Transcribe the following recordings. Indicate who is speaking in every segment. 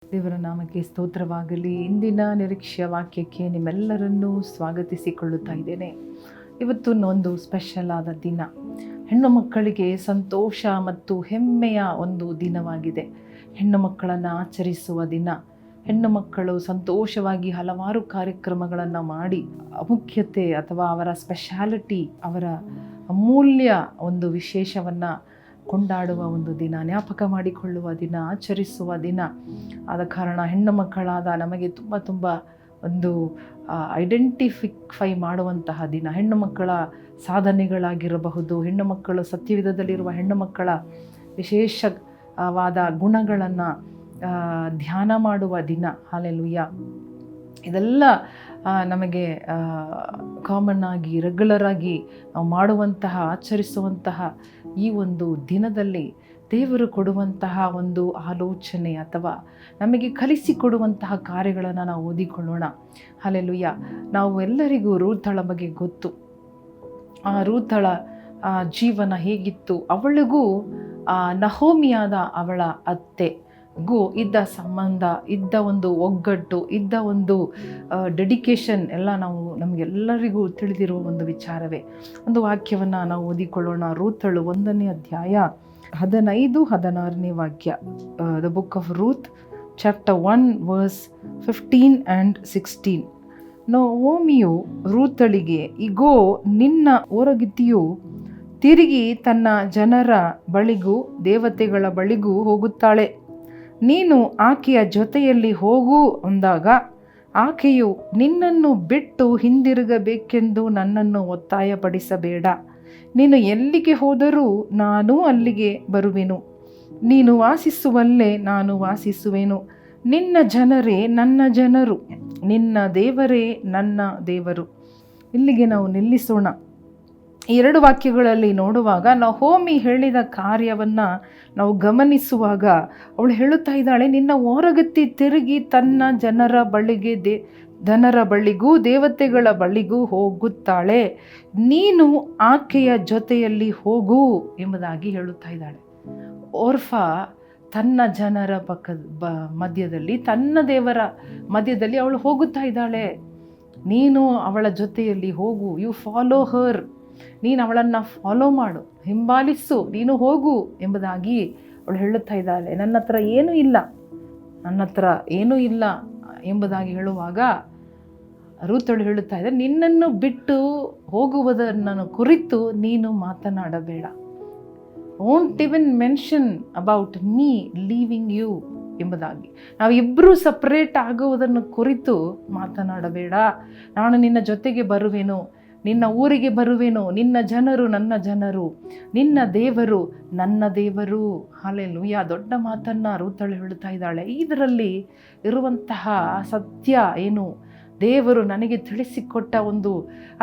Speaker 1: ದೇವರ ನಾಮಕ್ಕೆ ಸ್ತೋತ್ರವಾಗಲಿ. ಇಂದಿನ ನಿರೀಕ್ಷೆಯ ವಾಕ್ಯಕ್ಕೆ ನಿಮ್ಮೆಲ್ಲರನ್ನೂ ಸ್ವಾಗತಿಸಿಕೊಳ್ಳುತ್ತಾ ಇದ್ದೇನೆ. ಇವತ್ತು ಒಂದು ಸ್ಪೆಷಲ್ ಆದ ದಿನ, ಹೆಣ್ಣು ಮಕ್ಕಳಿಗೆ ಸಂತೋಷ ಮತ್ತು ಹೆಮ್ಮೆಯ ಒಂದು ದಿನವಾಗಿದೆ. ಹೆಣ್ಣು ಮಕ್ಕಳನ್ನು ಆಚರಿಸುವ ದಿನ. ಹೆಣ್ಣು ಮಕ್ಕಳು ಸಂತೋಷವಾಗಿ ಹಲವಾರು ಕಾರ್ಯಕ್ರಮಗಳನ್ನು ಮಾಡಿ ಮುಖ್ಯತೆ ಅಥವಾ ಅವರ ಸ್ಪೆಷಾಲಿಟಿ, ಅವರ ಅಮೂಲ್ಯ ಒಂದು ವಿಶೇಷವನ್ನು ಕೊಂಡಾಡುವ ಒಂದು ದಿನ, ಜ್ಞಾಪಕ ಮಾಡಿಕೊಳ್ಳುವ ದಿನ, ಆಚರಿಸುವ ದಿನ. ಆದ ಕಾರಣ ಹೆಣ್ಣು ಮಕ್ಕಳಾದ ನಮಗೆ ತುಂಬ ಒಂದು ಐಡೆಂಟಿಫೈ ಮಾಡುವಂತಹ ದಿನ. ಹೆಣ್ಣು ಮಕ್ಕಳ ಸಾಧನೆಗಳಾಗಿರಬಹುದು, ಹೆಣ್ಣು ಮಕ್ಕಳು ಸತ್ಯವಿಧದಲ್ಲಿರುವ ಹೆಣ್ಣು ಮಕ್ಕಳ ವಿಶೇಷವಾದ ಗುಣಗಳನ್ನು ಧ್ಯಾನ ಮಾಡುವ ದಿನ. ಹಲ್ಲೆಲೂಯಾ. ಇದೆಲ್ಲ ನಮಗೆ ಕಾಮನ್ ಆಗಿ ರೆಗ್ಯುಲರ್ ಆಗಿ ನಾವು ಮಾಡುವಂತಹ, ಆಚರಿಸುವಂತಹ ಈ ಒಂದು ದಿನದಲ್ಲಿ ದೇವರು ಕೊಡುವಂತಹ ಒಂದು ಆಲೋಚನೆ ಅಥವಾ ನಮಗೆ ಕಲಿಸಿಕೊಡುವಂತಹ ಕಾರ್ಯಗಳನ್ನು ನಾವು ಓದಿಕೊಳ್ಳೋಣ. ಹಲ್ಲೆಲೂಯಾ. ನಾವು ಎಲ್ಲರಿಗೂ ರೂಥಳ ಬಗ್ಗೆ ಗೊತ್ತು. ಆ ರೂಥಳ ಜೀವನ ಹೇಗಿತ್ತು, ಅವಳಿಗೂ ನಹೋಮಿಯಾದ ಅವಳ ಅತ್ತೆಗೂ ಇದ್ದ ಸಂಬಂಧ, ಇದ್ದ ಒಂದು ಒಗ್ಗಟ್ಟು, ಇದ್ದ ಒಂದು ಡೆಡಿಕೇಶನ್ ಎಲ್ಲ ನಮಗೆಲ್ಲರಿಗೂ ತಿಳಿದಿರುವ ಒಂದು ವಿಚಾರವೇ. ಒಂದು ವಾಕ್ಯವನ್ನು ನಾವು ಓದಿಕೊಳ್ಳೋಣ. ರೂಥಳು 1ನೇ ಅಧ್ಯಾಯ 15-16 ವಾಕ್ಯ. The book of Ruth, chapter 1 verse 15 and 16. ನಹೋಮಿಯು ರೂಥಳಿಗೆ, ಇಗೋ, ನಿನ್ನ ಓರಗಿತಿಯು ತಿರುಗಿ ತನ್ನ ಜನರ ಬಳಿಗೂ ದೇವತೆಗಳ ಬಳಿಗೂ ಹೋಗುತ್ತಾಳೆ. ನೀನು ಆಕೆಯ ಜೊತೆಯಲ್ಲಿ ಹೋಗು ಅಂದಾಗ ಆಕೆಯು, ನಿನ್ನನ್ನು ಬಿಟ್ಟು ಹಿಂದಿರುಗಬೇಕೆಂದು ನನ್ನನ್ನು ಒತ್ತಾಯಪಡಿಸಬೇಡ. ನೀನು ಎಲ್ಲಿಗೆ ಹೋದರೂ ನಾನು ಅಲ್ಲಿಗೆ ಬರುವೆನು. ನೀನು ವಾಸಿಸುವಲ್ಲೇ ನಾನು ವಾಸಿಸುವೆನು. ನಿನ್ನ ಜನರೇ ನನ್ನ ಜನರು, ನಿನ್ನ ದೇವರೇ ನನ್ನ ದೇವರು. ಇಲ್ಲಿಗೆ ನಾವು ನಿಲ್ಲಿಸೋಣ. ಈ 2 ವಾಕ್ಯಗಳಲ್ಲಿ ನೋಡುವಾಗ ನಹೋಮಿ ಹೇಳಿದ ಕಾರ್ಯವನ್ನು ನಾವು ಗಮನಿಸುವಾಗ ಅವಳು ಹೇಳುತ್ತಾ ಇದ್ದಾಳೆ, ನಿನ್ನ ಓರಗತ್ತಿ ತಿರುಗಿ ತನ್ನ ಜನರ ಬಳಿಗೂ ದೇವತೆಗಳ ಬಳಿಗೂ ಹೋಗುತ್ತಾಳೆ. ನೀನು ಆಕೆಯ ಜೊತೆಯಲ್ಲಿ ಹೋಗು ಎಂಬುದಾಗಿ ಹೇಳುತ್ತಾ ಇದ್ದಾಳೆ. ಓರ್ಫಾ ತನ್ನ ಜನರ ಮಧ್ಯದಲ್ಲಿ, ತನ್ನ ದೇವರ ಮಧ್ಯದಲ್ಲಿ ಅವಳು ಹೋಗುತ್ತಾ ಇದ್ದಾಳೆ. ನೀನು ಅವಳ ಜೊತೆಯಲ್ಲಿ ಹೋಗು. ಯು ಫಾಲೋ ಹರ್. ನೀನು ಅವಳನ್ನು ಫಾಲೋ ಮಾಡು, ಹಿಂಬಾಲಿಸು, ನೀನು ಹೋಗು ಎಂಬುದಾಗಿ ಅವಳು ಹೇಳುತ್ತಾ ಇದ್ದಾಳೆ. ನನ್ನ ಹತ್ರ ಏನೂ ಇಲ್ಲ ಎಂಬುದಾಗಿ ಹೇಳುವಾಗ ರೂಥಳು ಹೇಳುತ್ತಾ ಇದ್ದಾಳೆ, ನಿನ್ನನ್ನು ಬಿಟ್ಟು ಹೋಗುವುದನ್ನು ಕುರಿತು ನೀನು ಮಾತನಾಡಬೇಡ. won't even mention about me leaving you ಎಂಬುದಾಗಿ. ನಾವಿಬ್ಬರೂ ಸಪ್ರೇಟ್ ಆಗುವುದನ್ನು ಕುರಿತು ಮಾತನಾಡಬೇಡ. ನಾನು ನಿನ್ನ ಜೊತೆಗೆ ಬರುವೆನು, ನಿನ್ನ ಊರಿಗೆ ಬರುವೆನು. ನಿನ್ನ ಜನರು ನನ್ನ ಜನರು, ನಿನ್ನ ದೇವರು ನನ್ನ ದೇವರು. ಹಲ್ಲೆಲೂಯಾ. ದೊಡ್ಡ ಮಾತನ್ನು ರೂಥಳು ಹೇಳ್ತಾ ಇದ್ದಾಳೆ. ಇದರಲ್ಲಿ ಇರುವಂತಹ ಸತ್ಯ ಏನು? ದೇವರು ನನಗೆ ತಿಳಿಸಿಕೊಟ್ಟ ಒಂದು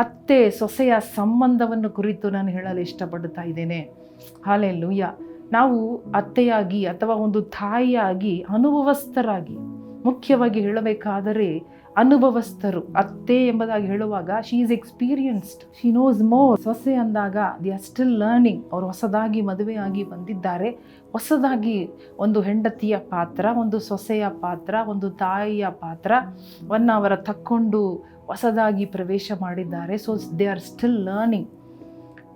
Speaker 1: ಅತ್ತೆ ಸೊಸೆಯ ಸಂಬಂಧವನ್ನು ಕುರಿತು ನಾನು ಹೇಳಲು ಇಷ್ಟಪಡ್ತಾ ಇದ್ದೇನೆ. ಹಲ್ಲೆಲೂಯಾ. ನಾವು ಅತ್ತೆಯಾಗಿ ಅಥವಾ ಒಂದು ತಾಯಿಯಾಗಿ ಅನುಭವಸ್ಥರಾಗಿ, ಮುಖ್ಯವಾಗಿ ಹೇಳಬೇಕಾದರೆ ಅನುಭವಸ್ಥರು. ಅತ್ತೆ ಎಂಬುದಾಗಿ ಹೇಳುವಾಗ she is experienced, she nose more. ಸೊಸೆ ಅಂದಾಗ ದೇ ಆರ್ ಸ್ಟಿಲ್ ಲರ್ನಿಂಗ್. ಅವರು ಹೊಸದಾಗಿ ಮದುವೆಯಾಗಿ ಬಂದಿದ್ದಾರೆ. ಹೊಸದಾಗಿ ಒಂದು ಹೆಂಡತಿಯ ಪಾತ್ರ, ಒಂದು ಸೊಸೆಯ ಪಾತ್ರ, ಒಂದು ತಾಯಿಯ ಪಾತ್ರವನ್ನು ಅವರ ತಕ್ಕೊಂಡು ಹೊಸದಾಗಿ ಪ್ರವೇಶ ಮಾಡಿದ್ದಾರೆ. So they are still learning.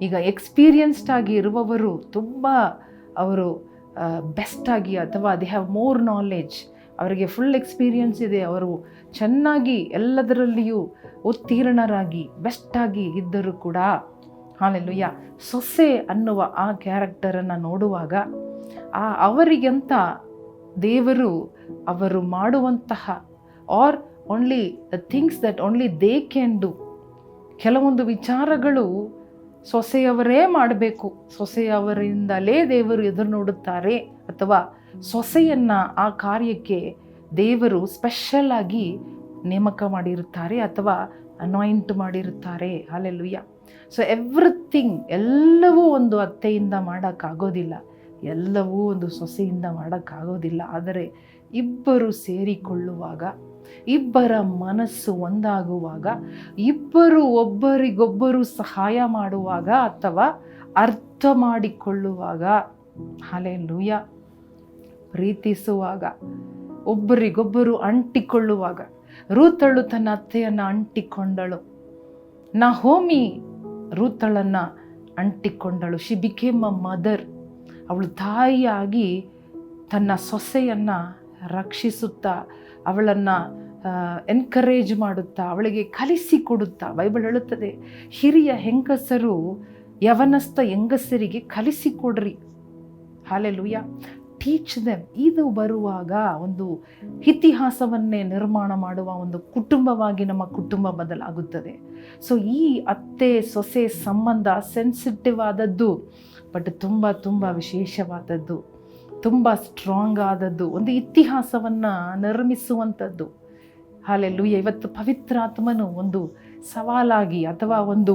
Speaker 1: ಈಗ ಎಕ್ಸ್ಪೀರಿಯನ್ಸ್ಡ್ ಆಗಿ ಇರುವವರು ಅವರು ಬೆಸ್ಟಾಗಿ, ಅಥವಾ ದೇ ಹ್ಯಾವ್ ಮೋರ್ ನಾಲೆಡ್ಜ್, ಅವರಿಗೆ ಫುಲ್ ಎಕ್ಸ್ಪೀರಿಯನ್ಸ್ ಇದೆ, ಅವರು ಚೆನ್ನಾಗಿ ಎಲ್ಲದರಲ್ಲಿಯೂ ಉತ್ತೀರ್ಣರಾಗಿ ಬೆಸ್ಟಾಗಿ ಇದ್ದರೂ ಕೂಡ, ಹಲ್ಲೆಲೂಯಾ, ಸೊಸೆ ಅನ್ನುವ ಆ ಕ್ಯಾರೆಕ್ಟರನ್ನು ನೋಡುವಾಗ ಅವರಿಗಂತ ದೇವರು ಅವರು ಮಾಡುವಂತಹ are only the things that only they can do, ಕೆಲವೊಂದು ವಿಚಾರಗಳು ಸೊಸೆಯವರೇ ಮಾಡಬೇಕು, ಸೊಸೆಯವರಿಂದಲೇ ದೇವರು ಎದುರು ನೋಡುತ್ತಾರೆ, ಅಥವಾ ಸೊಸೆಯನ್ನು ಆ ಕಾರ್ಯಕ್ಕೆ ದೇವರು ಸ್ಪೆಷಲ್ ಆಗಿ ನೇಮಕ ಮಾಡಿರುತ್ತಾರೆ ಅಥವಾ ಅನಾಯಿಂಟ್ ಮಾಡಿರುತ್ತಾರೆ. ಹಲ್ಲೆಲೂಯಾ. ಸೊ ಎವ್ರಿಥಿಂಗ್, ಎಲ್ಲವೂ ಒಂದು ಅತ್ತೆಯಿಂದ ಮಾಡೋಕ್ಕಾಗೋದಿಲ್ಲ, ಎಲ್ಲವೂ ಒಂದು ಸೊಸೆಯಿಂದ ಮಾಡೋಕ್ಕಾಗೋದಿಲ್ಲ. ಆದರೆ ಇಬ್ಬರು ಸೇರಿಕೊಳ್ಳುವಾಗ, ಇಬ್ಬರ ಮನಸ್ಸು ಒಂದಾಗುವಾಗ, ಇಬ್ಬರು ಒಬ್ಬರಿಗೊಬ್ಬರು ಸಹಾಯ ಮಾಡುವಾಗ ಅಥವಾ ಅರ್ಥ ಮಾಡಿಕೊಳ್ಳುವಾಗ, ಹಲ್ಲೆಲೂಯಾ, ಪ್ರೀತಿಸುವಾಗ, ಒಬ್ಬರಿಗೊಬ್ಬರು ಅಂಟಿಕೊಳ್ಳುವಾಗ ರೂತಳು ತನ್ನ ಅತ್ತೆಯನ್ನು ಅಂಟಿಕೊಂಡಳು. ನಹೋಮಿ ರೂತಳನ್ನು ಅಂಟಿಕೊಂಡಳು. She became a mother. ಅವಳು ತಾಯಿಯಾಗಿ ತನ್ನ ಸೊಸೆಯನ್ನು ರಕ್ಷಿಸುತ್ತಾ, ಅವಳನ್ನು ಎನ್ಕರೇಜ್ ಮಾಡುತ್ತಾ, ಅವಳಿಗೆ ಕಲಿಸಿಕೊಡುತ್ತಾ. ಬೈಬಲ್ ಹೇಳುತ್ತದೆ, ಹಿರಿಯ ಹೆಂಗಸರು ಯವನಸ್ಥ ಹೆಂಗಸರಿಗೆ ಕಲಿಸಿಕೊಡ್ರಿ. ಹಾಲೆಲೂಯ. Teach them. ಇದು ಬರುವಾಗ ಒಂದು ಇತಿಹಾಸವನ್ನೇ ನಿರ್ಮಾಣ ಮಾಡುವ ಒಂದು ಕುಟುಂಬವಾಗಿ ನಮ್ಮ ಕುಟುಂಬ ಬದಲಾಗುತ್ತದೆ. ಸೊ ಈ ಅತ್ತೆ ಸೊಸೆ ಸಂಬಂಧ ಸೆನ್ಸಿಟಿವ್ ಆದದ್ದು, ಬಟ್ ತುಂಬ ತುಂಬ ವಿಶೇಷವಾದದ್ದು, ತುಂಬ ಸ್ಟ್ರಾಂಗ್ ಆದದ್ದು, ಒಂದು ಇತಿಹಾಸವನ್ನು ನಿರ್ಮಿಸುವಂಥದ್ದು. ಹಾಲೆಲೂಯ. ಇವತ್ತು ಪವಿತ್ರಾತ್ಮನು ಒಂದು ಸವಾಲಾಗಿ ಅಥವಾ ಒಂದು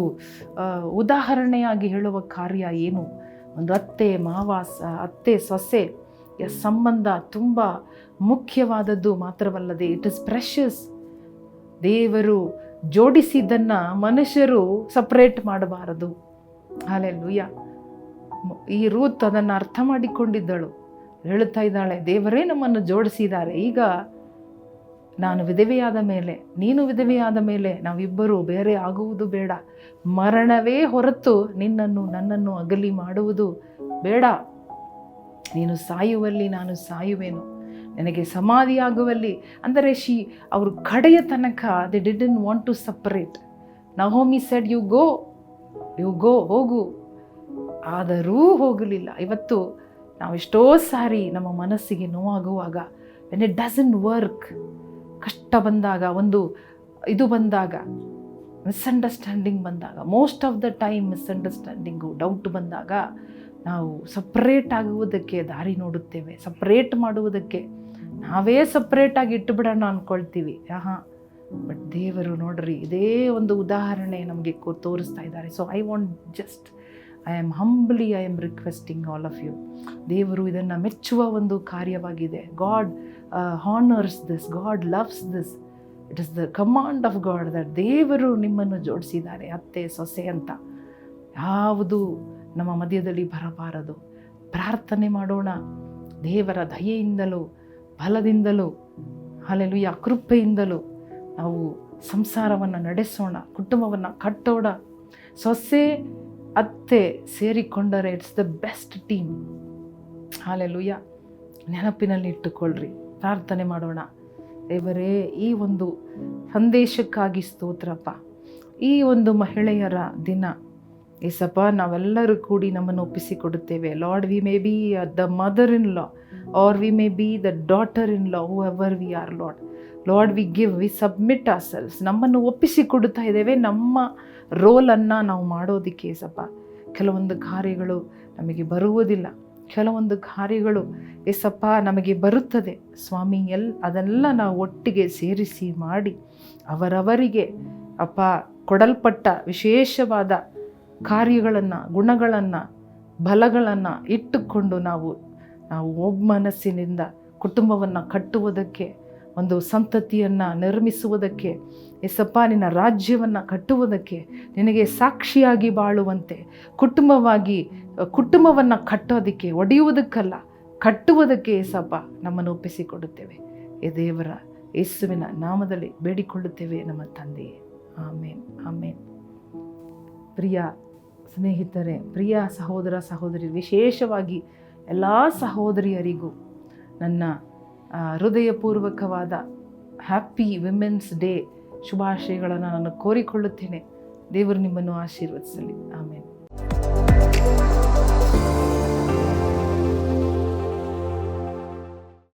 Speaker 1: ಉದಾಹರಣೆಯಾಗಿ ಹೇಳುವ ಕಾರ್ಯ ಏನು? ಒಂದು ಅತ್ತೆ ಮಾವ, ಅತ್ತೆ ಸೊಸೆ ಸಂಬಂಧ ತುಂಬ ಮುಖ್ಯವಾದದ್ದು ಮಾತ್ರವಲ್ಲದೆ ಇಟ್ ಇಸ್ ಪ್ರೆಷಸ್. ದೇವರು ಜೋಡಿಸಿದ್ದನ್ನು ಮನುಷ್ಯರು ಸಪ್ರೇಟ್ ಮಾಡಬಾರದು. ಹಾಲೆಲೂಯ. ಈ ರೂತ್ ಅದನ್ನು ಅರ್ಥ ಮಾಡಿಕೊಂಡಿದ್ದಳು. ಹೇಳ್ತಾ ಇದ್ದಾಳೆ, ದೇವರೇ ನಮ್ಮನ್ನು ಜೋಡಿಸಿದ್ದಾರೆ. ಈಗ ನಾನು ವಿಧವೆಯಾದ ಮೇಲೆ, ನೀನು ವಿಧವೆಯಾದ ಮೇಲೆ ನಾವಿಬ್ಬರು ಬೇರೆ ಆಗುವುದು ಬೇಡ. ಮರಣವೇ ಹೊರತು ನನ್ನನ್ನು ಅಗಲಿ ಮಾಡುವುದು ಬೇಡ. ನೀನು ಸಾಯುವಲ್ಲಿ ನಾನು ಸಾಯುವೆನು, ನನಗೆ ಸಮಾಧಿಯಾಗುವಲ್ಲಿ. ಅಂದರೆ ಅವರು ಕಡೆಯ ತನಕ they didn't want to separate. Naomi said you go, ಹೋಗು. ಆದರೂ ಹೋಗಲಿಲ್ಲ. ಇವತ್ತು ನಾವು ಎಷ್ಟೋ ಸಾರಿ ನಮ್ಮ ಮನಸ್ಸಿಗೆ ನೋವಾಗುವಾಗ, ವೆನ್ ಇಟ್ ಡಸಂಟ್ ವರ್ಕ್, ಕಷ್ಟ ಬಂದಾಗ, ಒಂದು ಇದು ಬಂದಾಗ, ಮಿಸ್ಅಂಡರ್ಸ್ಟ್ಯಾಂಡಿಂಗ್ ಬಂದಾಗ, most of the time misunderstanding, doubt ಬಂದಾಗ ನಾವು ಸಪ್ರೇಟ್ ಆಗುವುದಕ್ಕೆ ದಾರಿ ನೋಡುತ್ತೇವೆ. ಸಪ್ರೇಟ್ ಮಾಡುವುದಕ್ಕೆ ನಾವೇ ಸಪ್ರೇಟಾಗಿ ಇಟ್ಟುಬಿಡೋಣ ಅಂದ್ಕೊಳ್ತೀವಿ. ಬಟ್ ದೇವರು ನೋಡ್ರಿ, ಇದೇ ಒಂದು ಉದಾಹರಣೆ ನಮಗೆ ತೋರಿಸ್ತಾ ಇದ್ದಾರೆ. So I am requesting all of you. ದೇವರು ಇದನ್ನು ಮೆಚ್ಚುವ ಒಂದು ಕಾರ್ಯವಾಗಿದೆ. God honours this, God loves this. It is the command of God that ದೇವರು ನಿಮ್ಮನ್ನು ಜೋಡಿಸಿದ್ದಾರೆ ಅತ್ತೆ ಸೊಸೆ ಅಂತ. ಯಾವುದು ನಮ್ಮ ಮಧ್ಯದಲ್ಲಿ ಬರಬಾರದು. ಪ್ರಾರ್ಥನೆ ಮಾಡೋಣ. ದೇವರ ದಯೆಯಿಂದಲೂ ಬಲದಿಂದಲೂ, ಹಲ್ಲೆಲೂಯಾ, ಕೃಪೆಯಿಂದಲೂ ನಾವು ಸಂಸಾರವನ್ನು ನಡೆಸೋಣ, ಕುಟುಂಬವನ್ನು ಕಟ್ಟೋಣ. ಸೊಸೆ ಅತ್ತೆ ಸೇರಿಕೊಂಡರೆ it's the best team. Hallelujah. ನೆನಪಿನಲ್ಲಿ ಇಟ್ಟುಕೊಳ್ಳ್ರಿ. ಪ್ರಾರ್ಥನೆ ಮಾಡೋಣ. ದೇವರೇ, ಈ ಒಂದು ಸಂದೇಶಕ್ಕಾಗಿ ಸ್ತೋತ್ರಪ್ಪ. ಈ ಒಂದು ಮಹಿಳೆಯರ ದಿನ ಏಸಪ್ಪ, ನಾವೆಲ್ಲರೂ ಕೂಡಿ ನಮ್ಮನ್ನು ಒಪ್ಪಿಸಿಕೊಡುತ್ತೇವೆ. Lord, we may be the mother in law or we may be the daughter in law, whoever we are Lord we submit ourselves. ನಮ್ಮನ್ನು ಒಪ್ಪಿಸಿಕೊಡುತ್ತಾ ಇದ್ದೇವೆ ನಮ್ಮ ರೋಲನ್ನು ನಾವು ಮಾಡೋದಕ್ಕೆ. ಏಸಪ್ಪ, ಕೆಲವೊಂದು ಕಾರ್ಯಗಳು ನಮಗೆ ಬರುವುದಿಲ್ಲ, ಕೆಲವೊಂದು ಕಾರ್ಯಗಳು ಏಸಪ್ಪ ನಮಗೆ ಬರುತ್ತದೆ ಸ್ವಾಮಿ. ಅದೆಲ್ಲ ನಾವು ಒಟ್ಟಿಗೆ ಸೇರಿಸಿ ಮಾಡಿ ಅವರವರಿಗೆ ಅಪ್ಪ ಕೊಡಲ್ಪಟ್ಟ ವಿಶೇಷವಾದ ಕಾರ್ಯಗಳನ್ನು, ಗುಣಗಳನ್ನು, ಬಲಗಳನ್ನು ಇಟ್ಟುಕೊಂಡು ನಾವು ಒಬ್ಬ ಮನಸ್ಸಿನಿಂದ ಕುಟುಂಬವನ್ನು ಕಟ್ಟುವುದಕ್ಕೆ, ಒಂದು ಸಂತತಿಯನ್ನು ನಿರ್ಮಿಸುವುದಕ್ಕೆ, ಏಸಪ್ಪ ನಿನ್ನ ರಾಜ್ಯವನ್ನು ಕಟ್ಟುವುದಕ್ಕೆ, ನಿನಗೆ ಸಾಕ್ಷಿಯಾಗಿ ಬಾಳುವಂತೆ ಕುಟುಂಬವನ್ನು ಕಟ್ಟೋದಕ್ಕೆ, ಒಡೆಯುವುದಕ್ಕಲ್ಲ ಕಟ್ಟುವುದಕ್ಕೆ ಏಸಪ್ಪ ನಮ್ಮನ್ನು ಒಪ್ಪಿಸಿಕೊಡುತ್ತೇವೆ. ಈ ದೇವರ ಯೇಸುವಿನ ನಾಮದಲ್ಲಿ ಬೇಡಿಕೊಳ್ಳುತ್ತೇವೆ ನಮ್ಮ ತಂದೆಯೇ. ಆಮೇನ್, ಆಮೇನ್. ಪ್ರಿಯ ಸ್ನೇಹಿತರೆ, ಪ್ರಿಯ ಸಹೋದರ ಸಹೋದರಿ, ವಿಶೇಷವಾಗಿ ಎಲ್ಲ ಸಹೋದರಿಯರಿಗೂ ನನ್ನ ಹೃದಯಪೂರ್ವಕವಾದ ಹ್ಯಾಪಿ ವಿಮೆನ್ಸ್ ಡೇ ಶುಭಾಶಯಗಳನ್ನು ನಾನು ಕೋರಿಕೊಳ್ಳುತ್ತೇನೆ. ದೇವರು ನಿಮ್ಮನ್ನು ಆಶೀರ್ವದಿಸಲಿ. ಆಮೇನ್.